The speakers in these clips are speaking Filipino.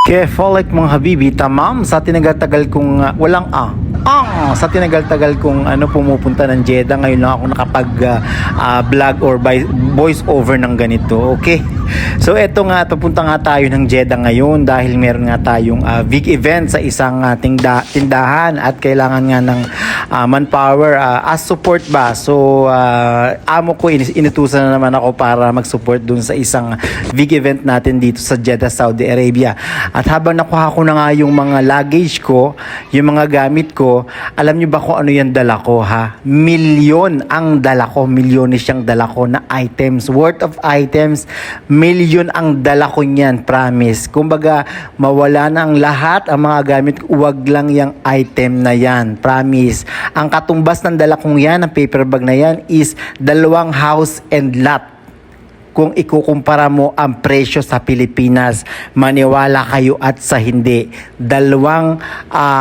Kefolik mga habibi, tamam sa tinagal-tagal kong walang sa tinagal-tagal kong pumupunta ng Jeddah. Ngayon lang ako nakapag vlog or voice over ng ganito. Okay, so eto nga, papunta nga tayo ng Jeddah ngayon dahil meron nga tayong big event sa isang tindahan at kailangan nga ng manpower as support ba. So amo ko inutusan na naman ako para mag-support dun sa isang big event natin dito sa Jeddah, Saudi Arabia. At habang nakuha ko na nga yung mga luggage ko, yung mga gamit ko, alam nyo ba kung ano yung dala ko ha? Milyon ang dala ko, milyones yung dala ko na items, worth of items, milyon ang dala ko niyan, promise. Kumbaga, mawala na ang lahat, ang mga gamit, wag lang yung item na yan, promise. Ang katumbas ng dala kong yan, ang paper bag na yan, is 2 house and lot. Kung ikukumpara mo ang presyo sa Pilipinas, maniwala kayo at sa hindi. 2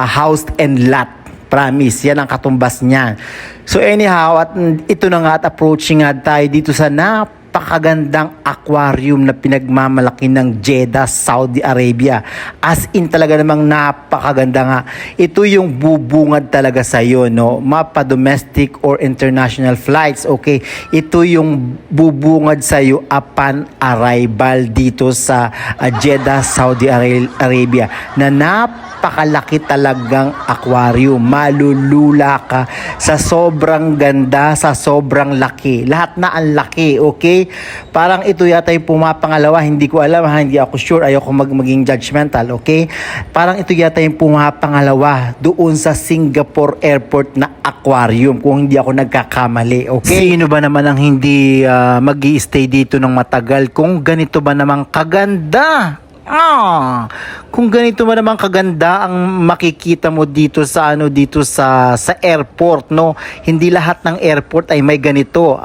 house and lot. Promise, yan ang katumbas niyan. So anyhow, at ito na nga at approaching nga tayo dito sa napakagandang aquarium na pinagmamalaki ng Jeddah, Saudi Arabia. As in talaga namang napakaganda nga. Ito yung bubungad talaga sa iyo, no? Mapa domestic or international flights, okay? Ito yung bubungad sa iyo upon arrival dito sa Jeddah, Saudi Arabia na napakalaki talagang aquarium. Malulula ka sa sobrang ganda, sa sobrang laki. Lahat na ang laki, okay? Parang ito yata yung pumapangalawa, hindi ko alam, hindi ako sure, ayoko maging judgmental, okay? Parang ito yata yung pumapangalawa doon sa Singapore Airport na aquarium, kung hindi ako nagkakamali, okay? Sino ba naman ang hindi mag-i-stay dito ng matagal kung ganito ba namang kaganda? Kung ganito man naman kaganda ang makikita mo dito sa dito sa airport, no? Hindi lahat ng airport ay may ganito.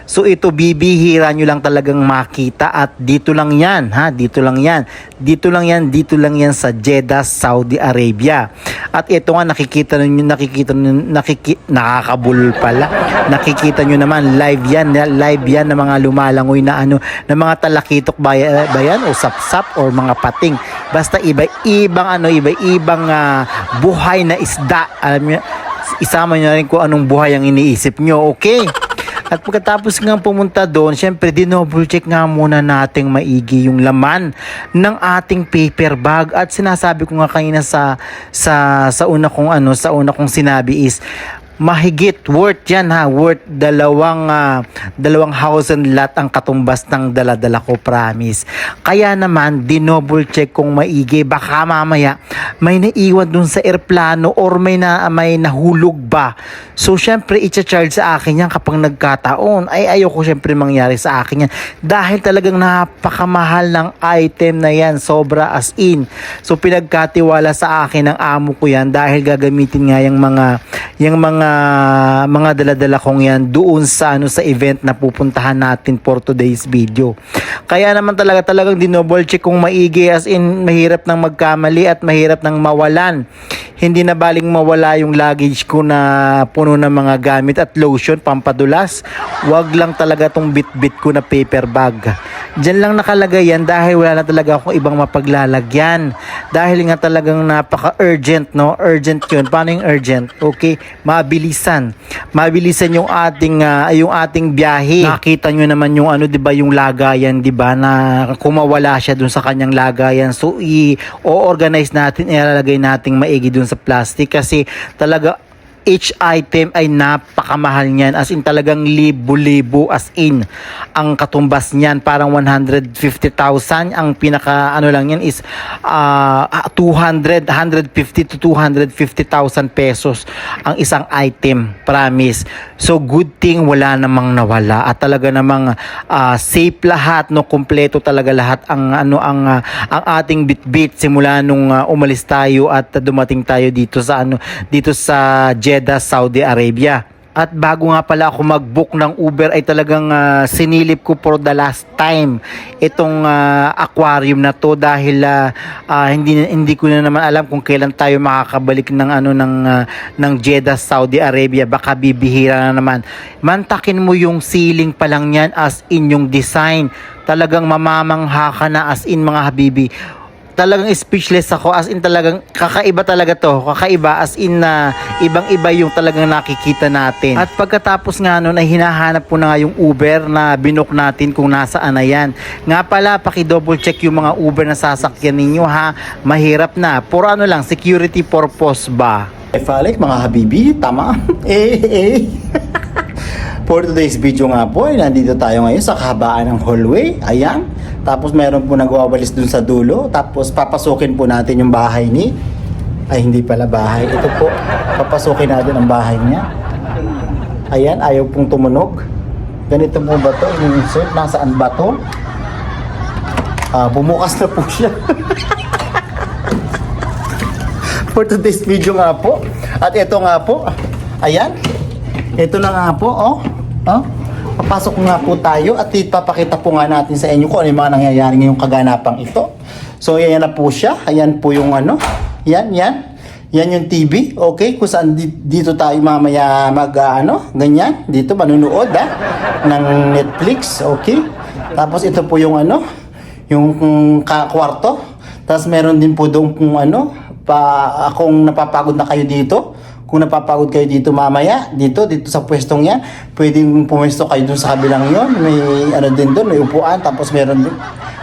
So ito bibihira nyo lang talagang makita at dito lang 'yan, ha? Dito lang 'yan. Dito lang 'yan, dito lang 'yan sa Jeddah, Saudi Arabia. At ito nga nakikita nakakabulol pala. Nakikita nyo naman live yan ng mga lumalangoy na ng mga talakitok bayan o sapsap or mga pating. Basta iba-ibang buhay na isda. Alam niyo, isama niyo rin kung anong buhay ang iniisip niyo, okay? At pagkatapos nga pumunta doon, syempre dinouble check nga muna nating maigi yung laman ng ating paper bag. At sinasabi ko nga kanina sa una kong sinabi is mahigit worth yan ha, worth 2 house and lot ang katumbas ng dala-dala ko, promise. Kaya naman dinouble check kong maigi, baka mamaya may naiwan dun sa airplano or may nahulog ba. So syempre i-charge sa akin yan kapag nagkataon. Ayoko syempre mangyari sa akin yan dahil talagang napakamahal ng item na yan, sobra as in. So pinagkatiwala sa akin ng amo ko yan dahil gagamitin nga yung mga dala-dala kong yan doon sa event na pupuntahan natin for today's video. Kaya naman talagang dinouble check kong maigi, as in mahirap nang magkamali at mahirap nang mawalan. Hindi na baling mawala yung luggage ko na puno ng mga gamit at lotion, pampadulas. Wag lang talaga tong bit-bit ko na paper bag. Diyan lang nakalagay yan dahil wala na talaga akong ibang mapaglalagyan. Dahil nga talagang napaka-urgent, no? Urgent yun. Paano yung urgent? Okay, mabilisan yung ating biyahe. Nakita nyo naman yung di ba, yung lagayan, di ba, na kumawala siya dun sa kanyang lagayan. So i-organize natin, ilalagay nating maigi dun sa plastic kasi talaga each item ay napakamahal niyan, as in talagang libo-libo, as in ang katumbas niyan parang 150,000. Ang pinaka lang yan is 150 to 250,000 pesos ang isang item, promise. So good thing wala namang nawala at talaga namang safe lahat, no? Kompleto talaga lahat ang ating bitbit simula nung umalis tayo at dumating tayo dito sa Jeddah, Saudi Arabia. At bago nga pala ako mag-book ng Uber ay talagang sinilip ko for the last time itong aquarium na to dahil hindi ko na naman alam kung kailan tayo makakabalik ng Jeddah, Saudi Arabia. Baka bibihira na naman. Mantakin mo yung ceiling pa lang yan, as in yung design. Talagang mamamangha ka na, as in mga habibi. talagang speechless ako, as in talagang kakaiba talaga to, kakaiba as in na ibang-iba yung talagang nakikita natin. At pagkatapos nga nun ay hinahanap ko na nga yung Uber na binook natin kung nasaan na yan. Nga pala, paki-double check yung mga Uber na sasakyan ninyo ha, mahirap na, for ano lang, security purpose ba? Falik mga habibi, tama? For today's video nga po, ay nandito tayo ngayon sa kahabaan ng hallway. Ayan. Tapos meron po nagwawalis dun sa dulo. Tapos papasukin po natin yung bahay ni... Ay, hindi pala bahay. Ito po, papasukin natin ang bahay niya. Ayan, ayaw pong tumunog. Ganito po ba ito? Ini-insert. Nasaan ba ito? Bumukas na po siya. For today's video nga po. At ito nga po. Ayan. Ito na nga po, oh. Papasok nga po tayo at ipapakita po nga natin sa inyo kung ano yung mga nangyayari ngayong kaganapang ito. So, ayan na po siya. Ayan po yung ano. Yan. Yan yung TV. Okay, kung saan dito tayo mamaya ganyan. Dito manunood, ng Netflix. Okay. Tapos ito po yung yung kwarto. Tapos meron din po doon kung kung napapagod na kayo dito. Kung napapagod kayo dito mamaya, dito sa pwestong yan, pwedeng pumesto kayo dun sa kabilang yon. May din doon, may upuan, tapos meron din.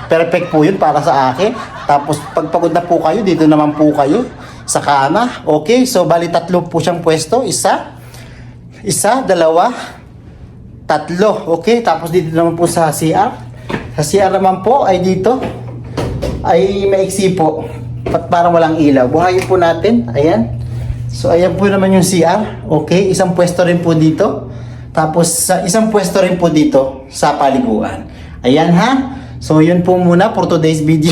Perfect po yun para sa akin. Tapos pagpagod na po kayo, dito naman po kayo sa kama. Okay, so bali 3 po siyang pwesto. Isa, 2, 3. Okay, tapos dito naman po sa CR. Sa CR naman po ay dito, ay maiksi po. Parang walang ilaw. Buhayin po natin, ayan. So, ayan po naman yung CR. Okay, isang pwesto rin po dito. Tapos, isang pwesto rin po dito sa paliguan. Ayan ha. So, yun po muna for today's video.